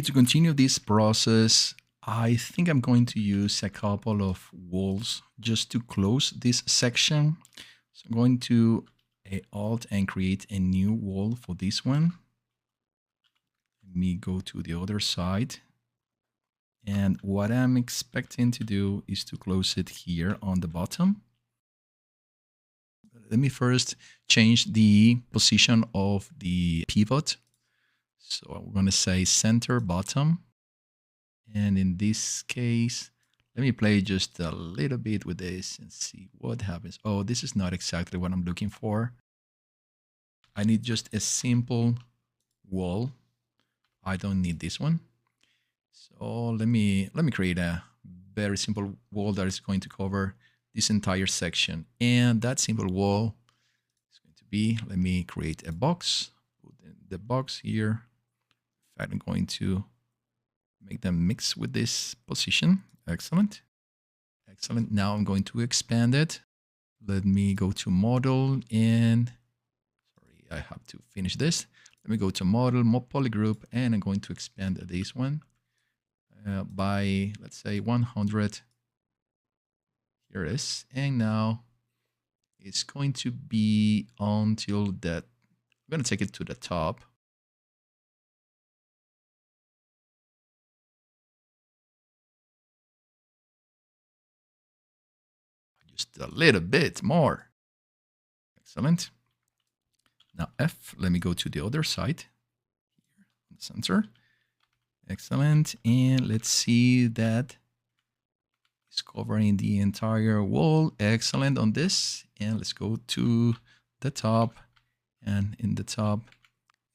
Okay, to continue this process, I think I'm going to use a couple of walls just to close this section. So I'm going to Alt and create a new wall for this one. Let me go to the other side. And what I'm expecting to do is to close it here on the bottom. Let me first change the position of the pivot. So we're going to say center bottom. And in this case, let me play just a little bit with this and see what happens. Oh, this is not exactly what I'm looking for. I need just a simple wall. I don't need this one. So let me create a very simple wall that is going to cover this entire section. And that simple wall is going to be, let me create a box, put in the box here. In fact, I'm going to make them mix with this position. Excellent. Excellent. Now I'm going to expand it. Let me go to model and sorry, I have to finish this. Let me go to model, polygroup, and I'm going to expand this one by, let's say, 100. Here it is. And now it's going to be until that. I'm going to take it to the top. Just a little bit more. Excellent. Now F, let me go to the other side. Here on the center. Excellent. And let's see that it's covering the entire wall. Excellent on this. And let's go to the top. And in the top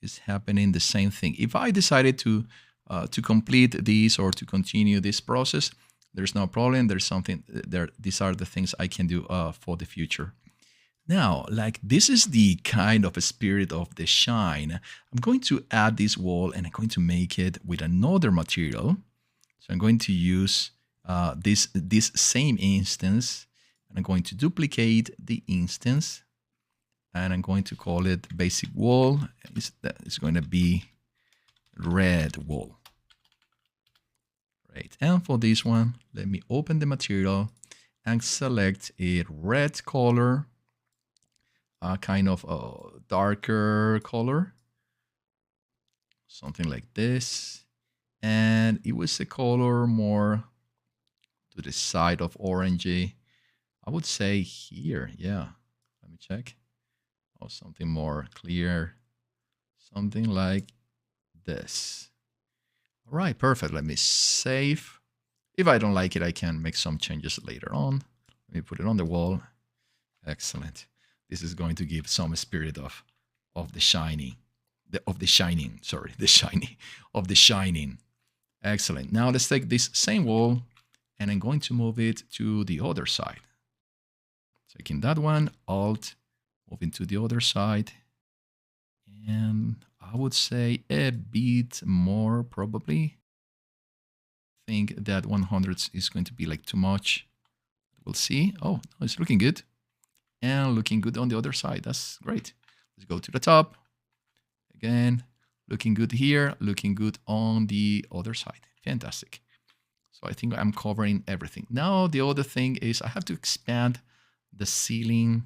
is happening the same thing. If I decided to complete this or to continue this process, there's no problem. There's something there. These are the things I can do for the future. Now, like this is the kind of a spirit of the shine. I'm going to add this wall and I'm going to make it with another material. So I'm going to use this same instance and I'm going to duplicate the instance and I'm going to call it basic wall. It's going to be red wall. Right. And for this one, let me open the material and select a red color. Kind of a darker color, something like this. And it was a color more to the side of orangey. I would say here, yeah. Let me check. Oh, something more clear, something like this. All right, perfect. Let me save. If I don't like it, I can make some changes later on. Let me put it on the wall. Excellent. This is going to give some spirit of the shining, of the shining. Excellent. Now let's take this same wall and I'm going to move it to the other side. Taking that one, Alt, moving to the other side. And I would say a bit more probably. I think that 100 is going to be like too much. We'll see. Oh, it's looking good. And looking good on the other side. That's great. Let's go to the top. Again, looking good here, looking good on the other side. Fantastic. So I think I'm covering everything. Now, the other thing is I have to expand the ceiling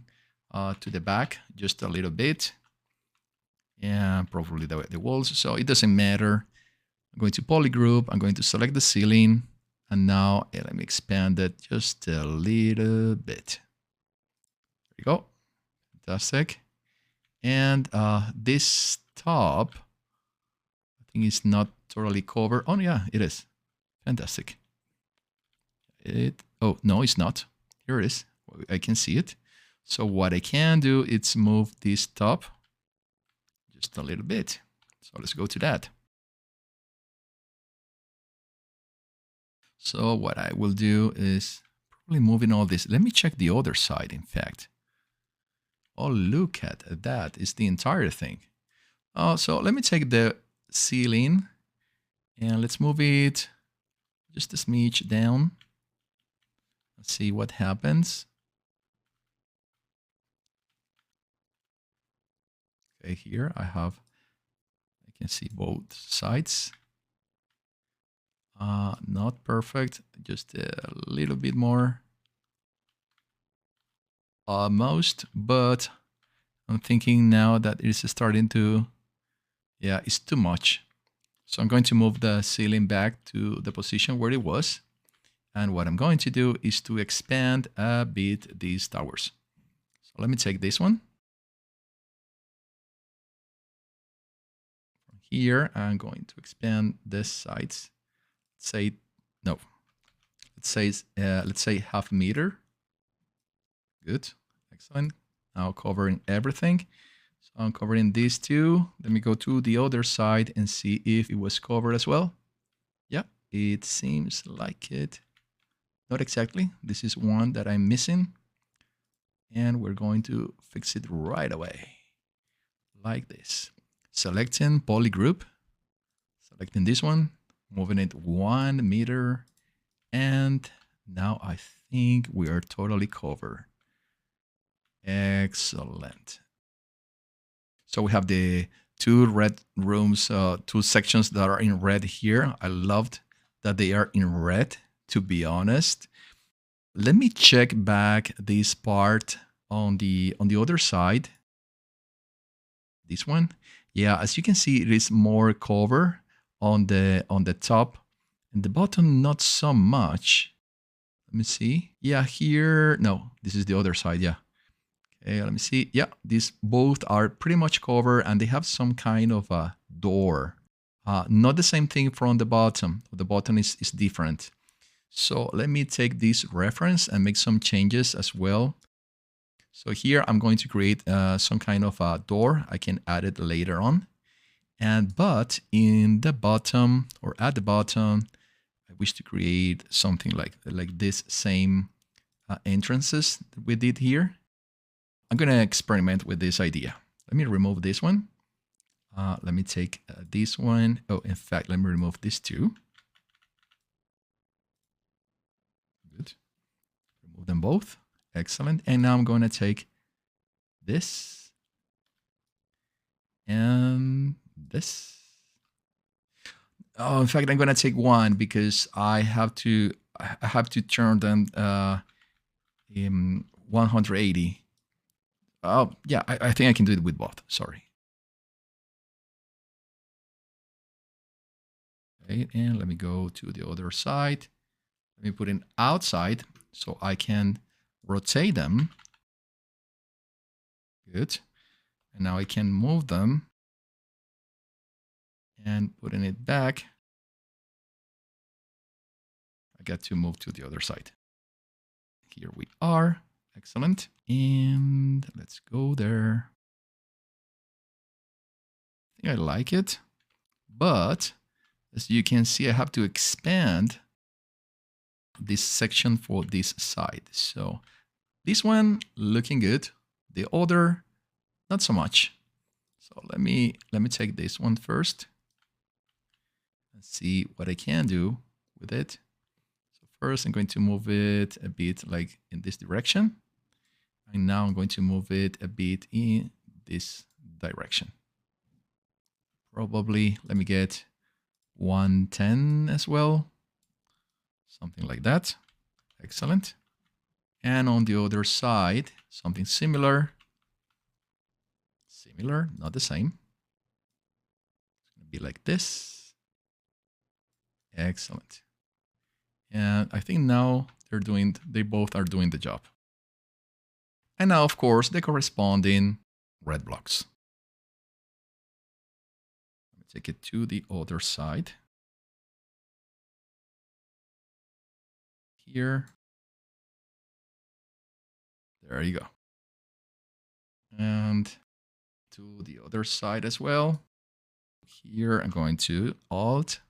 to the back just a little bit. And probably the walls. So it doesn't matter. I'm going to polygroup. I'm going to select the ceiling. And now let me expand it just a little bit. There you go. Fantastic. And this top, I think it's not totally covered. Oh, yeah, it is. Fantastic. Oh, no, it's not. Here it is. I can see it. So what I can do is move this top just a little bit. So let's go to that. So what I will do is probably moving all this. Let me check the other side, in fact. Oh, look at that. It's the entire thing. Oh, so let me take the ceiling and let's move it just a smidge down. Let's see what happens. Okay, here I can see both sides. Not perfect, just a little bit more. Almost, but I'm thinking now that it's starting to, yeah, it's too much. So I'm going to move the ceiling back to the position where it was. And what I'm going to do is to expand a bit these towers. So let me take this one. From here, I'm going to expand this sides. Say, no, let's say half a meter. Good, excellent. Now covering everything. So I'm covering these two. Let me go to the other side and see if it was covered as well. Yeah, it seems like it. Not exactly. This is one that I'm missing. And we're going to fix it right away. Like this. Selecting polygroup. Selecting this one. Moving it 1 meter. And now I think we are totally covered. Excellent. So we have the two red rooms, two sections that are in red here. I loved that they are in red, to be honest. Let me check back this part on the other side. This one. Yeah, as you can see, it is more cover on the top, and the bottom not so much. Let me see. Yeah, here, no, this is the other side, yeah. Okay, let me see. Yeah, these both are pretty much covered, and they have some kind of a door. Not the same thing from the bottom. The bottom is different. So let me take this reference and make some changes as well. So here I'm going to create some kind of a door. I can add it later on. But in the bottom or at the bottom, I wish to create something like this same entrances that we did here. I'm going to experiment with this idea. Let me remove this one. Let me take this one. Oh, in fact, let me remove this too. Good. Remove them both. Excellent. And now I'm going to take this and this. Oh, in fact, I'm going to take one because I have to turn them in 180. Oh, yeah, I think I can do it with both. Sorry. Okay, and let me go to the other side. Let me put it outside so I can rotate them. Good. And now I can move them and putting it back. I got to move to the other side. Here we are. Excellent. And let's go there. I think I like it. But as you can see, I have to expand this section for this side. So this one looking good. The other, not so much. So let me take this one first and see what I can do with it. So first I'm going to move it a bit like in this direction. And now I'm going to move it a bit in this direction. Probably, let me get 110 as well. Something like that. Excellent. And on the other side, something similar. Similar, not the same. It's going to be like this. Excellent. And I think now they both are doing the job. And now, of course, the corresponding red blocks. Let me take it to the other side. Here. There you go. And to the other side as well. Here I'm going to Alt,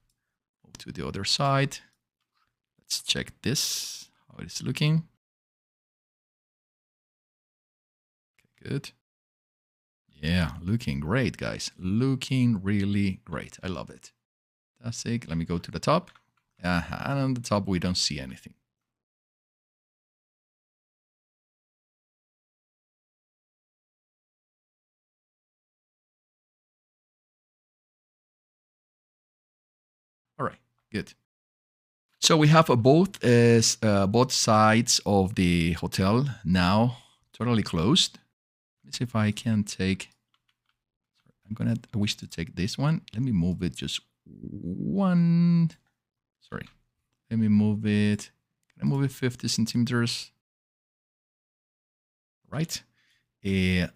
move to the other side. Let's check this, how it's looking. Okay, good. Yeah, looking great, guys. Looking really great. I love it. Fantastic. Let me go to the top. And on the top, we don't see anything. All right, good. So we have both sides of the hotel now totally closed. Let's see if I can take. I wish to take this one. Let me move it just one. Sorry. Let me move it. Can I move it 50 centimeters? Right.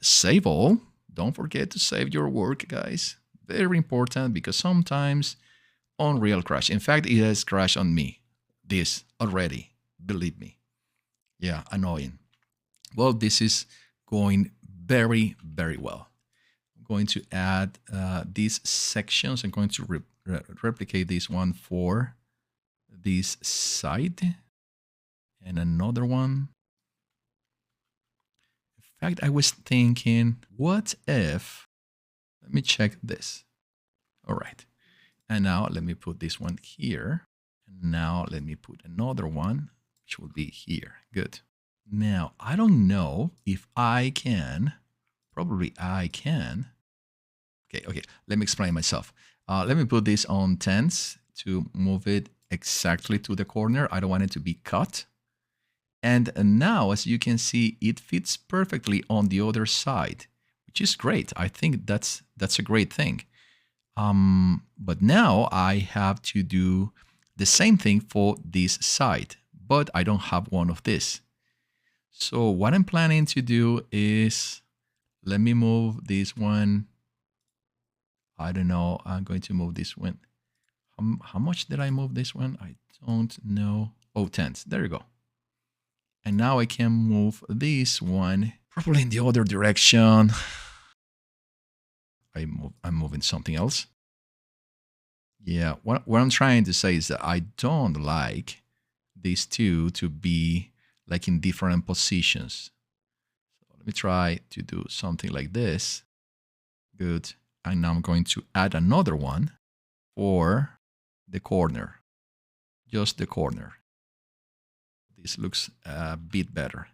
Save all. Don't forget to save your work, guys. Very important, because sometimes Unreal crash. In fact, it has crashed on me. This already. Believe me. Yeah, annoying. Well, this is going very, very well. I'm going to add these sections. I'm going to replicate this one for this side and another one. In fact, I was thinking, what if, let me check this. All right. And now let me put this one here. And now let me put another one, which will be here. Good. Now, I don't know if I can, probably I can. Okay, let me explain myself. Let me put this on tens to move it exactly to the corner. I don't want it to be cut. And now, as you can see, it fits perfectly on the other side, which is great. I think that's a great thing. But now I have to do the same thing for this side, but I don't have one of this. So what I'm planning to do is, let me move this one. I don't know. I'm going to move this one. How much did I move this one? I don't know. Oh, tens. There you go. And now I can move this one probably in the other direction. I'm moving something else. Yeah, what I'm trying to say is that I don't like these two to be like in different positions. So let me try to do something like this. Good. And now I'm going to add another one for the corner, just the corner. This looks a bit better.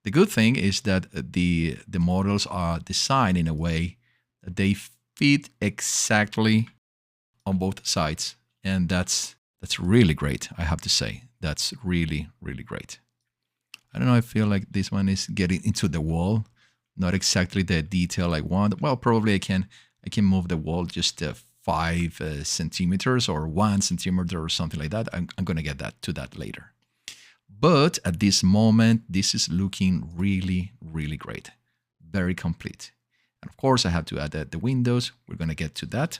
The good thing is that the models are designed in a way that they fit exactly on both sides, and that's really great. I have to say, that's really, really great. I don't know, I feel like this one is getting into the wall, not exactly the detail I want. Well, probably I can move the wall just 5 centimeters or 1 centimeter or something like that. I'm going to get to that later. But at this moment, this is looking really, really great. Very complete. And of course, I have to add the windows. We're going to get to that.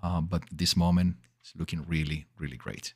But this moment is looking really, really great.